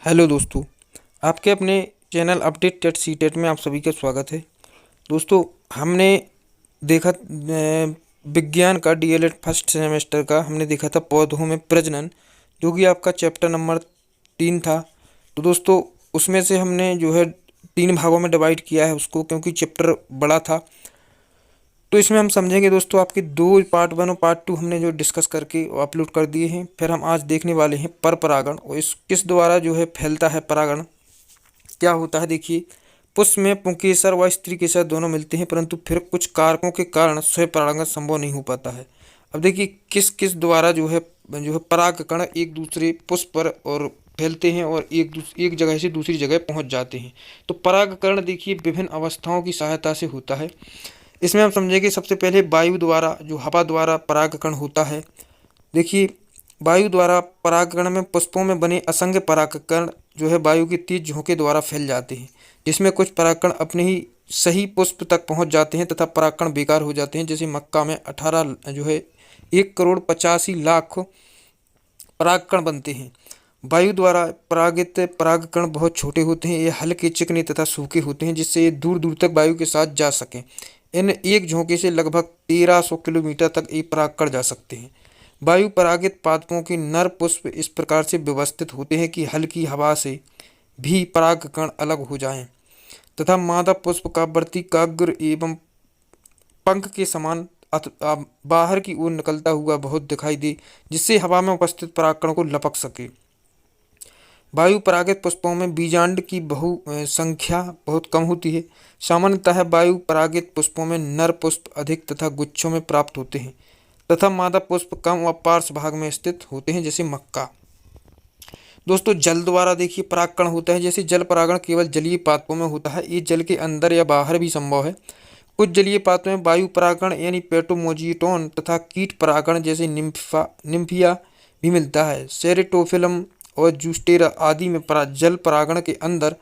Hello दोस्तों, आपके अपने channel update TET CTET में आप सभी का स्वागत है। दोस्तों, हमने देखा विज्ञान का डीएलएड फर्स्ट सेमेस्टर का हमने देखा था पौधों में प्रजनन, जो कि आपका चैप्टर नंबर 3 था। तो दोस्तों, उसमें से हमने जो है 3 भागों में डिवाइड किया है उसको, क्योंकि चैप्टर बड़ा था। तो इसमें हम समझेंगे दोस्तों, आपके 2 पार्ट 1 और पार्ट 2 हमने जो डिस्कस करके अपलोड कर दिए हैं। फिर हम आज देखने वाले हैं पर परागण, और इस किस द्वारा जो है फैलता है परागण, क्या होता है। देखिए, पुष्प में पुंकेसर व स्त्री केसर दोनों मिलते हैं, परंतु फिर कुछ कारकों के कारण स्वयं परागण संभव नहीं हो पाता है। अब देखिए, किस किस द्वारा जो है परागकण एक दूसरे पुष्प पर और फैलते हैं और एक जगह से दूसरी जगह पहुंच जाते हैं। तो परागकण देखिए विभिन्न अवस्थाओं की सहायता से होता है। इसमें हम समझेंगे सबसे पहले वायु द्वारा, जो हवा द्वारा परागकण होता है। देखिए, वायु द्वारा परागकण में पुष्पों में बने असंख्य परागकण जो है वायु के तेज झोंके द्वारा फैल जाते हैं, जिसमें कुछ परागकण अपने ही सही पुष्प तक पहुंच जाते हैं तथा परागकण बेकार हो जाते हैं। जैसे मक्का में 18 जो है 1,85,00,000 परागकण बनते हैं। वायु द्वारा परागित परागकण बहुत छोटे होते हैं, ये हल्के, चिकने तथा सूखे होते हैं, जिससे ये दूर दूर तक वायु के साथ जा सकें। इन एक झोंके से लगभग 1300 किलोमीटर तक ये परागकण जा सकते हैं। वायु परागित पादपों के नर पुष्प इस प्रकार से व्यवस्थित होते हैं कि हल्की हवा से भी परागकण अलग हो जाएं, तथा मादा पुष्प का वर्तिकाग्र एवं पंख के समान बाहर की ओर निकलता हुआ बहुत दिखाई दे, जिससे हवा में उपस्थित परागकण को लपक सके। वायु परागित पुष्पों में बीजांड की संख्या बहुत कम होती है। सामान्यतः वायु परागित पुष्पों में नर पुष्प अधिक तथा गुच्छों में प्राप्त होते हैं, तथा मादा पुष्प कम व पार्श्व भाग में स्थित होते हैं, जैसे मक्का। दोस्तों, जल द्वारा देखिए परागकण होता है। जैसे जल परागण केवल जलीय पादपों में होता है, ये जल के अंदर या बाहर भी संभव है। कुछ जलीय पादपों में वायु परागण यानी पेटोमोजीटोन तथा कीट परागण जैसे निम्फिया भी मिलता है। सेरेटोफिलम और जूस्टेरा आदि में जल परागण के अंदर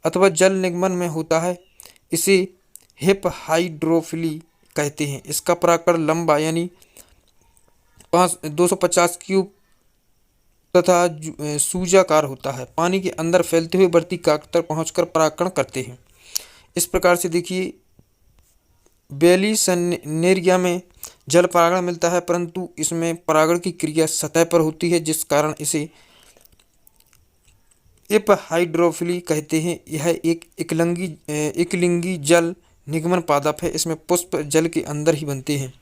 अथवा जल निगमन में होता है। इसे हिप हाइड्रोफिली कहते हैं। इसका परागकण लंबा यानी 250 क्यूब तथा सूजाकार होता है। पानी के अंदर फैलते हुए वर्तिकाग्र तक पहुंचकर परागकण करते हैं। इस प्रकार से देखिए, बेलिसनेरिया में जल परागण मिलता है, परंतु इसमें परागण की क्रिया सतह पर होती है, जिस कारण इसे इप हाइड्रोफिली कहते हैं। यह एक एकलिंगी जल निगमन पादप है। इसमें पुष्प जल के अंदर ही बनते हैं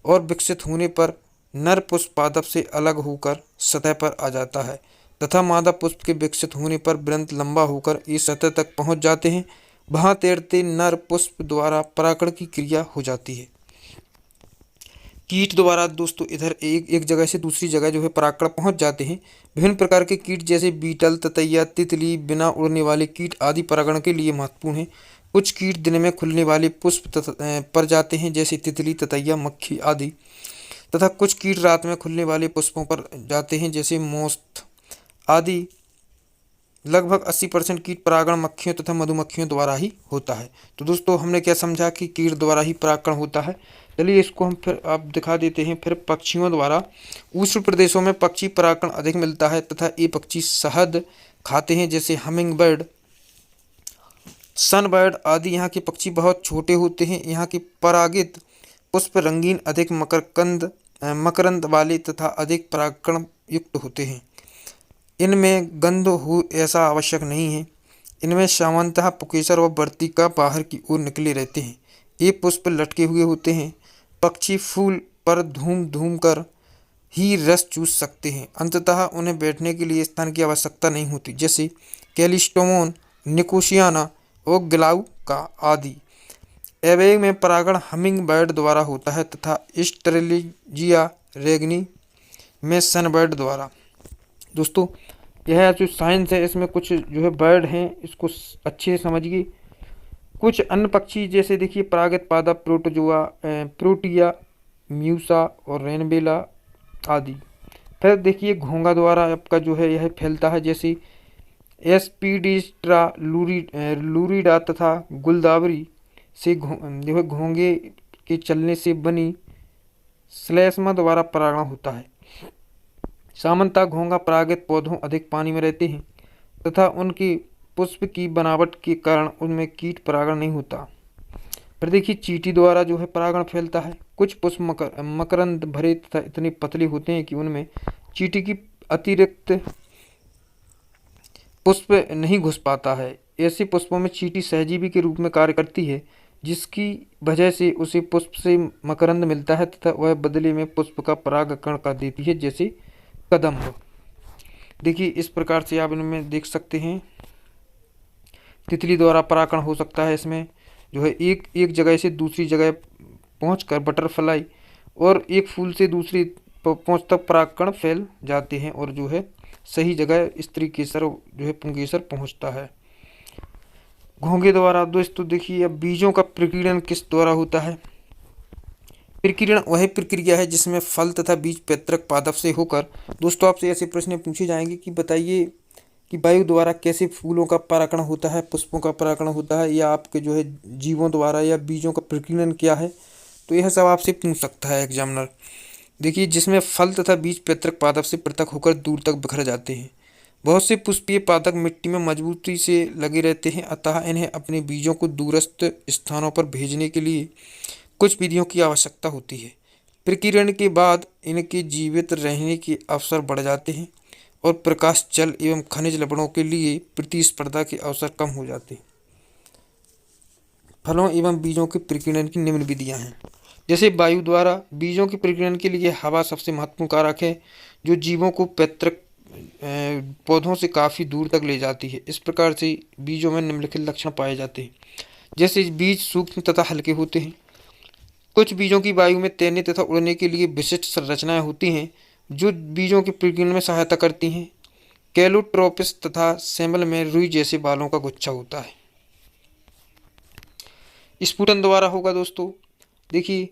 और विकसित होने पर नर पुष्प पादप से अलग होकर सतह पर आ जाता है, तथा मादा पुष्प के विकसित होने पर वृंत लंबा होकर ये सतह तक पहुंच जाते हैं। वहां तैरते नर पुष्प द्वारा परागण की क्रिया हो जाती है। कीट द्वारा दोस्तों इधर एक जगह से दूसरी जगह जो है परागकण पहुंच जाते हैं। विभिन्न प्रकार के कीट जैसे बीटल, ततैया, तितली, बिना उड़ने वाले कीट आदि परागण के लिए महत्वपूर्ण हैं। कुछ कीट दिन में खुलने वाले पुष्प पर जाते हैं, जैसे तितली, ततैया, मक्खी आदि, तथा कुछ कीट रात में खुलने वाले पुष्पों पर जाते हैं, जैसे मोस्थ आदि। लगभग 80% कीट परागण मक्खियों तथा मधुमक्खियों द्वारा ही होता है। तो दोस्तों, हमने क्या समझा कि कीट द्वारा ही परागण होता है। चलिए इसको हम फिर आप दिखा देते हैं। फिर पक्षियों द्वारा उष्ण प्रदेशों में पक्षी परागण अधिक मिलता है, तथा ये पक्षी शहद खाते हैं, जैसे हमिंग बर्ड, सनबर्ड आदि। यहाँ के पक्षी बहुत छोटे होते हैं। यहाँ के परागित पुष्प रंगीन, अधिक मकरंद वाले तथा अधिक परागकण युक्त होते हैं। इनमें गंध हो ऐसा आवश्यक नहीं है। इनमें सामान्यतः पुकेसर व वर्तिका बाहर की ओर निकले रहते हैं। ये पुष्प लटके हुए होते हैं। पक्षी फूल पर धूम धूम कर ही रस चूस सकते हैं। अंततः उन्हें बैठने के लिए स्थान की आवश्यकता नहीं होती, जैसे कैलिस्टोमोन, निकोशियाना और ग्लाउका आदि। एबेग में परागण हमिंग बर्ड द्वारा होता है, तथा स्टेरेलिजिया रेगनी में सनबर्ड द्वारा। दोस्तों, यह जो साइंस है इसमें कुछ जो है बर्ड हैं, इसको अच्छे से समझिए। कुछ अन्य पक्षी जैसे देखिए परागित पादप, प्रोटिया, म्यूसा और रेनबेला आदि। फिर देखिए घोंगा द्वारा आपका जो है यह फैलता है, जैसे एस्पीडिस्ट्रा लूरिडा तथा गुलदावरी से जो है घोंगे के चलने से बनी श्लेष्मा द्वारा परागण होता है। सामान्यतः घोंघा परागित पौधों अधिक पानी में रहते हैं। तथा उनकी पुष्प की बनावट के कारण उनमें कीट परागण नहीं होता। फिर देखिए चींटी द्वारा जो है परागण फैलता है। कुछ पुष्प मकरंद भरे तथा इतने पतले होते हैं कि उनमें चींटी की अतिरिक्त पुष्प नहीं घुस पाता है। ऐसे पुष्पों में चींटी सहजीवी के रूप में कार्य करती है, जिसकी वजह से उसे पुष्प से मकरंद मिलता है तथा वह बदले में पुष्प का परागकण कर देती है, जैसे कदम्ब। देखिए इस प्रकार से आप इनमें देख सकते हैं तितली द्वारा परागण हो सकता है। इसमें जो है एक एक जगह से दूसरी जगह पहुंचकर बटरफ्लाई और एक फूल से दूसरी पहुंच तक परागकण फैल जाते हैं और जो है सही जगह स्त्री केसर जो है पुंकेसर पहुंचता है। घोंघे द्वारा दोस्तों देखिए अब बीजों का प्रकीर्णन किस द्वारा होता है। प्रकीर्णन वह प्रक्रिया है जिसमें फल तथा बीज पैतृक पादप से होकर, दोस्तों आपसे ऐसे प्रश्न पूछे जाएंगे कि बताइए कि वायु द्वारा कैसे फूलों का परागण होता है, पुष्पों का परागण होता है, या आपके जो है जीवों द्वारा, या बीजों का प्रकीर्णन क्या है। तो यह सब आपसे पूछ सकता है एग्जामिनर। देखिए जिसमें फल तथा बीज पैतृक पादप से पृथक होकर दूर तक बिखर जाते हैं। बहुत से पुष्पीय पादप मिट्टी में मजबूती से लगे रहते हैं, अतः इन्हें अपने बीजों को दूरस्थ स्थानों पर भेजने के लिए कुछ विधियों की आवश्यकता होती है। प्रकीर्णन के बाद इनके जीवित रहने के अवसर बढ़ जाते हैं और प्रकाश, जल एवं खनिज लवणों के लिए प्रतिस्पर्धा के अवसर कम हो जाते हैं। फलों एवं बीजों के प्रकीर्णन की निम्न विधियां हैं। जैसे वायु द्वारा बीजों के प्रकीर्णन के लिए हवा सबसे महत्वपूर्ण कारक है, जो जीवों को पैतृक पौधों से काफ़ी दूर तक ले जाती है। इस प्रकार से बीजों में निम्नलिखित लक्षण पाए जाते हैं। जैसे बीज सूक्ष्म तथा हल्के होते हैं। कुछ बीजों की वायु में तैरने तथा उड़ने के लिए विशिष्ट संरचनाएं होती हैं, जो बीजों के प्रकीर्णन में सहायता करती हैं। कैलोट्रोपिस तथा सेमल में रुई जैसे बालों का गुच्छा होता है। स्फुटन द्वारा होगा दोस्तों। देखिए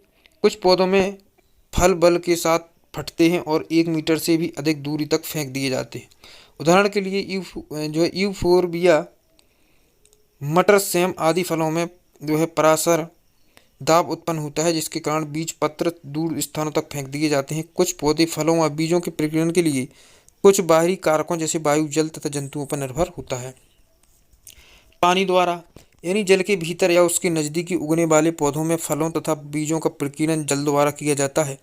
कुछ पौधों में फल बल के साथ फटते हैं और 1 मीटर से भी अधिक दूरी तक फेंक दिए जाते हैं। उदाहरण के लिए जो है यूफोरबिया, मटर, सेम आदि फलों में जो है पराशर दाब उत्पन्न होता है, जिसके कारण बीज पत्र दूर स्थानों तक फेंक दिए जाते हैं। कुछ पौधे फलों व बीजों के प्रकीर्णन के लिए कुछ बाहरी कारकों जैसे वायु, जल तथा जंतुओं पर निर्भर होता है। पानी द्वारा, यानी जल के भीतर या उसके नज़दीकी उगने वाले पौधों में फलों तथा बीजों का प्रकीर्णन जल द्वारा किया जाता है।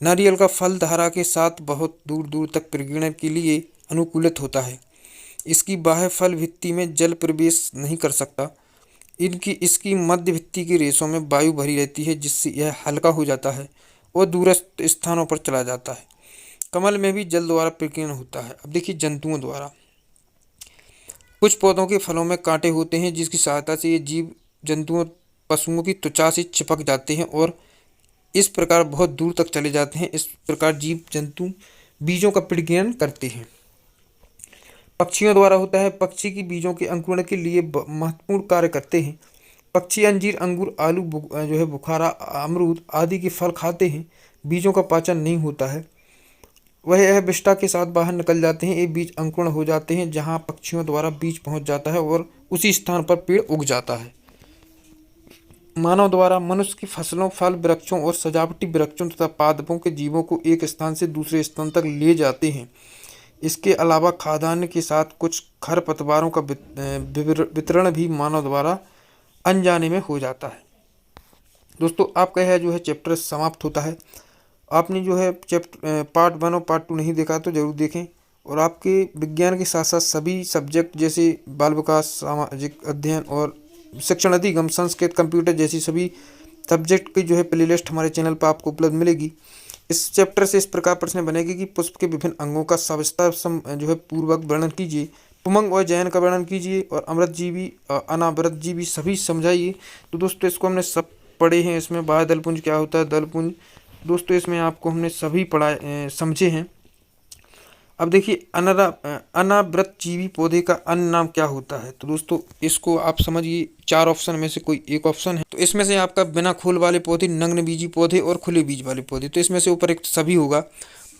नारियल का फल धारा के साथ बहुत दूर दूर तक प्रकीर्णन के लिए अनुकूलित होता है। इसकी बाह्य फल भित्ति में जल प्रवेश नहीं कर सकता। इसकी मध्य भित्ति के रेशों में वायु भरी रहती है, जिससे यह हल्का हो जाता है और दूरस्थ स्थानों पर चला जाता है। कमल में भी जल द्वारा प्रकीर्णन होता है। अब देखिए जंतुओं द्वारा, कुछ पौधों के फलों में कांटे होते हैं, जिसकी सहायता से ये जीव जंतुओं पशुओं की त्वचा से चिपक जाते हैं और इस प्रकार बहुत दूर तक चले जाते हैं। इस प्रकार जीव जंतु बीजों का प्रकीर्णन करते हैं। पक्षियों द्वारा होता है। पक्षी की बीजों के अंकुरण के लिए महत्वपूर्ण कार्य करते हैं। पक्षी अंजीर, अंगूर, आलू, जो है बुखारा, अमरूद आदि के फल खाते हैं। बीजों का पाचन नहीं होता है, वह यह विष्ठा के साथ बाहर निकल जाते हैं। ये बीज अंकुरण हो जाते हैं, जहाँ पक्षियों द्वारा बीज पहुँच जाता है और उसी स्थान पर पेड़ उग जाता है। मानव द्वारा, मनुष्य की फसलों, फल वृक्षों और सजावटी वृक्षों तथा पादपों के जीवों को एक स्थान से दूसरे स्थान तक ले जाते हैं। इसके अलावा खाद्यान्न के साथ कुछ खरपतवारों का वितरण भी मानव द्वारा अनजाने में हो जाता है। दोस्तों आपका यह जो है चैप्टर समाप्त होता है। आपने जो है चैप्टर पार्ट 1 और पार्ट 2 नहीं देखा तो जरूर देखें। और आपके विज्ञान के साथ साथ सभी सब्जेक्ट जैसे बाल विकास, सामाजिक अध्ययन और शिक्षण अधिगम, संस्कृत, कंप्यूटर जैसी सभी सब्जेक्ट की जो है प्लेलिस्ट हमारे चैनल पर आपको उपलब्ध मिलेगी। इस चैप्टर से इस प्रकार प्रश्न बनेगी कि पुष्प के विभिन्न अंगों का सविस्तार जो है पूर्वक वर्णन कीजिए, पुमंग और जयन का वर्णन कीजिए और अमृतजीवी, अनावृतजीवी सभी समझाइए। तो दोस्तों इसको हमने सब पढ़े हैं। इसमें बाह्य दलपुंज क्या होता है, दलपुंज, दोस्तों इसमें आपको हमने सभी पढ़ा समझे हैं। अब देखिए अनावृतजीवी पौधे का अन्य नाम क्या होता है। तो दोस्तों इसको आप समझिए, 4 ऑप्शन में से कोई एक ऑप्शन है। तो इसमें से आपका बिना खोल वाले पौधे, नग्न बीजी पौधे और खुले बीज वाले पौधे। तो इसमें से ऊपर एक सभी होगा।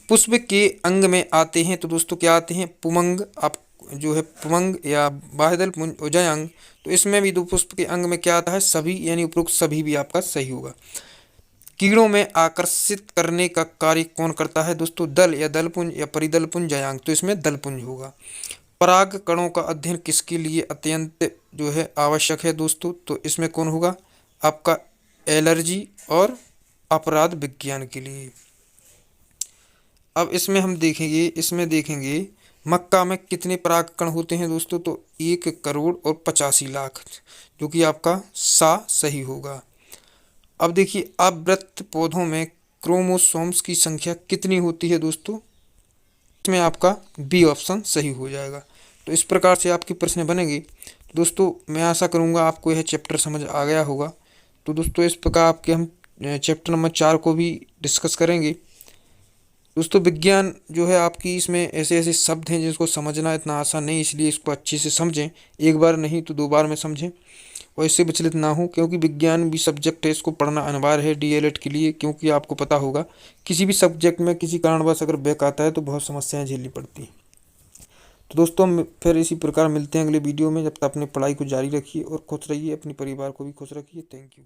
पुष्प के अंग में आते हैं तो दोस्तों क्या आते हैं, पुमंग, आप जो है पुमंग या बाह्यदल पुंज और जयांग। तो इसमें भी दो पुष्प के अंग में क्या आता है, सभी, यानी उपरोक्त सभी भी आपका सही होगा। कीड़ों में आकर्षित करने का कार्य कौन करता है दोस्तों, दल या दलपुंज या परिदलपुंज, जयांग। तो इसमें दलपुंज होगा। पराग कणों का अध्ययन किसके लिए अत्यंत जो है आवश्यक है दोस्तों? तो इसमें कौन होगा? आपका एलर्जी और अपराध विज्ञान के लिए। अब इसमें देखेंगे मक्का में कितने परागकण होते हैं दोस्तों? तो 1,85,00,000, जो कि आपका सही होगा। अब देखिए अवृत्त पौधों में क्रोमोसोम्स की संख्या कितनी होती है दोस्तों? इसमें आपका बी ऑप्शन सही हो जाएगा। तो इस प्रकार से आपके प्रश्न बनेंगे। दोस्तों मैं आशा करूँगा आपको यह चैप्टर समझ आ गया होगा। तो दोस्तों इस प्रकार आपके हम चैप्टर नंबर 4 को भी डिस्कस करेंगे। दोस्तों विज्ञान जो है आपकी, इसमें ऐसे ऐसे शब्द हैं जिसको समझना इतना आसान नहीं, इसलिए इसको अच्छे से समझें। एक बार नहीं तो 2 बार में समझें और इससे विचलित ना हो, क्योंकि विज्ञान भी सब्जेक्ट है, इसको पढ़ना अनिवार्य है डीएलएड के लिए। क्योंकि आपको पता होगा किसी भी सब्जेक्ट में किसी कारणवश अगर बैक आता है तो बहुत समस्याएं झेलनी पड़ती हैं। तो दोस्तों हम फिर इसी प्रकार मिलते हैं अगले वीडियो में। जब तक अपनी पढ़ाई को जारी रखिए और खुश रहिए, अपने परिवार को भी खुश रखिए। Thank you.